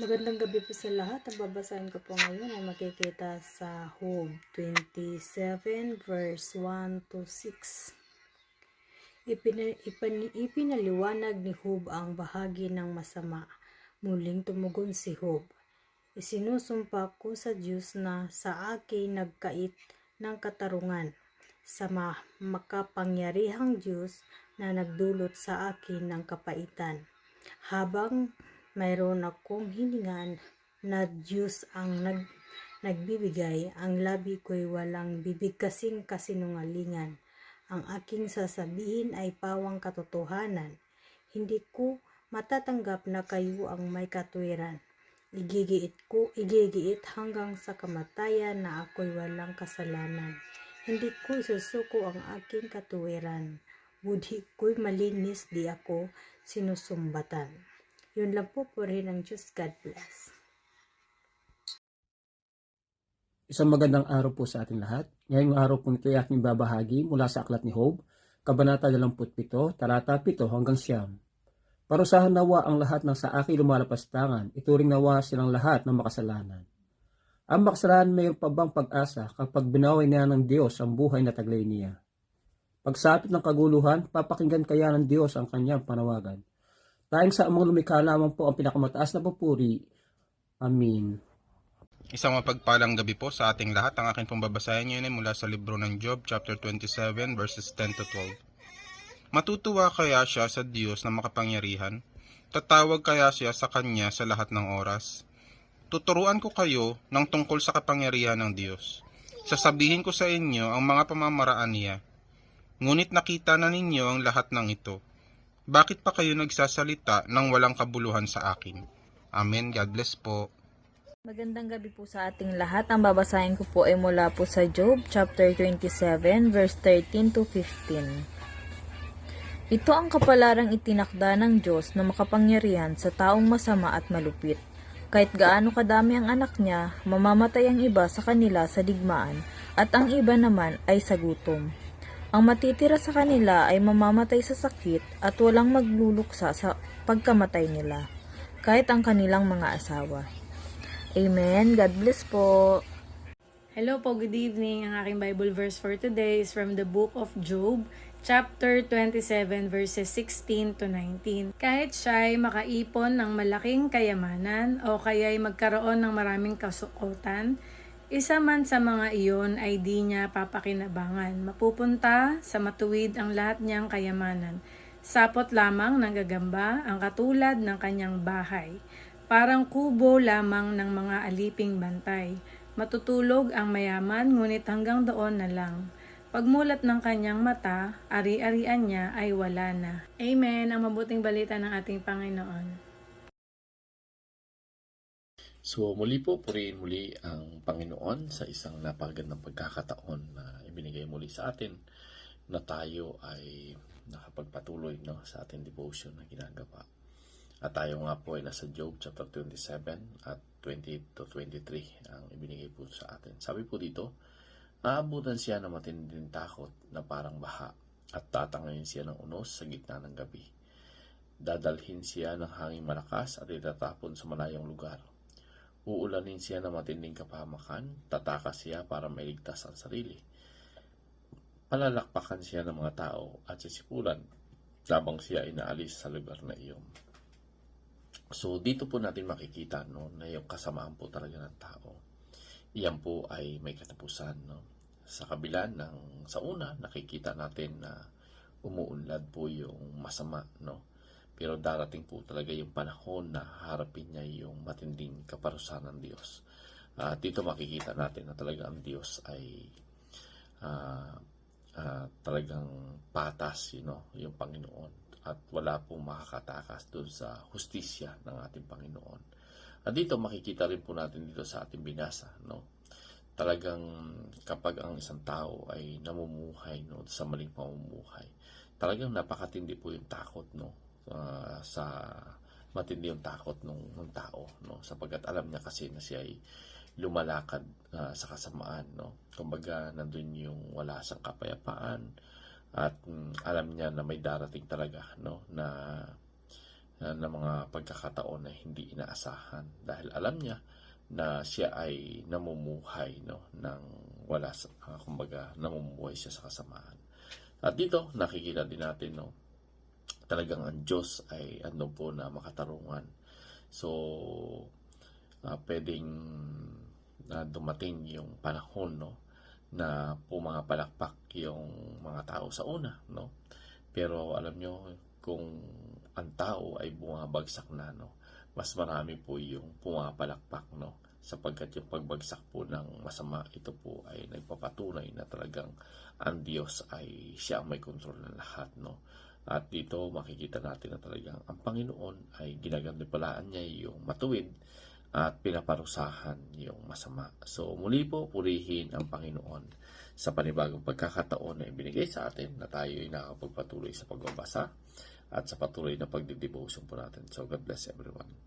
Magandang gabi po sa lahat. Ang babasahin ko po ngayon ay makikita sa Job 27 verse 1 to 6. Ipinaliwanag ni Job ang bahagi ng masama. Muling tumugon si Job. Isinusumpa ko sa Diyos na sa akin nagkait ng katarungan, sa makapangyarihang Diyos na nagdulot sa akin ng kapaitan. Habang mayroon akong hiningan na Diyos ang nagbibigay, ang labi ko'y walang bibig kasing kasinungalingan. Ang aking sasabihin ay pawang katotohanan. Hindi ko matatanggap na kayo ang may katwiran. Igigiit hanggang sa kamatayan na ako'y walang kasalanan. Hindi ko isusuko ang aking katuwiran. Budhi ko'y malinis, di ako sinusumbatan. Yun lang po, purihin ng Diyos. God bless. Isang magandang araw po sa ating lahat. Ngayong araw po ito ay aking babahagi mula sa Aklat ni Job, Kabanata 27, Talata 7 hanggang 9. Parusahan nawa ang lahat ng sa akin lumalapastangan, ituring nawa silang lahat ng makasalanan. Ang makasalanan mayroon pa bang pag-asa kapag binaway niya ng Diyos ang buhay na taglay niya? Pagsapit ng kaguluhan, papakinggan kaya ng Diyos ang kanyang panawagan. Tayong sa amang lumikha lamang po ang pinakamataas na papuri. Amen. Isang mapagpalang gabi po sa ating lahat. Ang aking pong babasahin ngayon ay mula sa libro ng Job, chapter 27, verses 10 to 12. Matutuwa kaya siya sa Diyos na makapangyarihan? Tatawag kaya siya sa Kanya sa lahat ng oras? Tuturuan ko kayo ng tungkol sa kapangyarihan ng Diyos. Sasabihin ko sa inyo ang mga pamamaraan niya. Ngunit nakita na ninyo ang lahat ng ito. Bakit pa kayo nagsasalita ng walang kabuluhan sa akin? Amen. God bless po. Magandang gabi po sa ating lahat. Ang babasahin ko po ay mula po sa Job chapter 27 verse 13 to 15. Ito ang kapalarang itinakda ng Diyos na makapangyarihan sa taong masama at malupit. Kahit gaano kadami ang anak niya, mamamatay ang iba sa kanila sa digmaan at ang iba naman ay sa gutom. Ang matitira sa kanila ay mamamatay sa sakit at walang magluluksa sa pagkamatay nila, kahit ang kanilang mga asawa. Amen. God bless po. Hello po, good evening. Ang aking Bible verse for today is from the book of Job, chapter 27, verses 16 to 19. Kahit siya'y makaipon ng malaking kayamanan o kaya'y magkaroon ng maraming kasuotan, isa man sa mga iyon ay di niya papakinabangan. Mapupunta sa matuwid ang lahat niyang kayamanan. Sapot lamang ng gagamba ang katulad ng kanyang bahay. Parang kubo lamang ng mga aliping bantay. Matutulog ang mayaman, ngunit hanggang doon na lang. Pagmulat ng kanyang mata, ari-arian niya ay wala na. Amen. Ang mabuting balita ng ating Panginoon. So muli po, purihin muli ang Panginoon sa isang napakagandang pagkakataon na ibinigay muli sa atin na tayo ay nakapagpatuloy sa ating devotion na ginagawa. At tayo nga po ay nasa Job chapter 27 at 20 to 23 ang ibinigay po sa atin. Sabi po dito, aabutan siya ng matinding takot na parang baha at tatangayin siya ng unos sa gitna ng gabi. Dadalhin siya ng hangin malakas at itatapon sa malayong lugar. Uulanin siya ng matinding kapahamakan, tatakas siya para mailigtas ang sarili. Palalakpakan siya ng mga tao at sisipulan labang siya inaalis sa lugar na iyon. So dito po natin makikita na yung kasamaan po talaga ng tao. Iyan po ay may katapusan. Sa kabila sa una, nakikita natin na umuunlad po yung masama. Pero darating po talaga yung panahon na harapin niya yung matinding kaparusahan ng Diyos. Dito makikita natin na talaga ang Diyos ay talagang patas, yung Panginoon. At wala pong makakatakas doon sa hustisya ng ating Panginoon. At dito makikita rin po natin dito sa ating binasa, talagang kapag ang isang tao ay namumuhay sa maling pamumuhay, talagang napakatindi po yung takot sa matindi yung takot ng tao, sapagkat alam niya kasi na siya ay lumalakad sa kasamaan, kumbaga nandun yung wala siyang kapayapaan. At alam niya na may darating talaga na na mga pagkakataon na hindi inaasahan dahil alam niya na siya ay namumuhay ng wala kumbaga namumuhay siya sa kasamaan. At dito nakikita din natin talagang ang Diyos ay andun po na makatarungan. So pwedeng dumating yung panahon na pumapalakpak yung mga tao sa una, pero alam nyo, kung ang tao ay bumabagsak na, mas marami po yung pumapalakpak, sapagkat yung pagbagsak po ng masama, ito po ay nagpapatunay na talagang ang Diyos ay siya ang may kontrol ng lahat, At dito makikita natin na talagang ang Panginoon ay ginagantimpalaan niya yung matuwid at pinaparusahan yung masama. So muli po, purihin ang Panginoon sa panibagong pagkakataon na ibinigay sa atin na tayo ay nakapagpatuloy sa pagbabasa at sa patuloy na pagdidevotion po natin. So God bless everyone.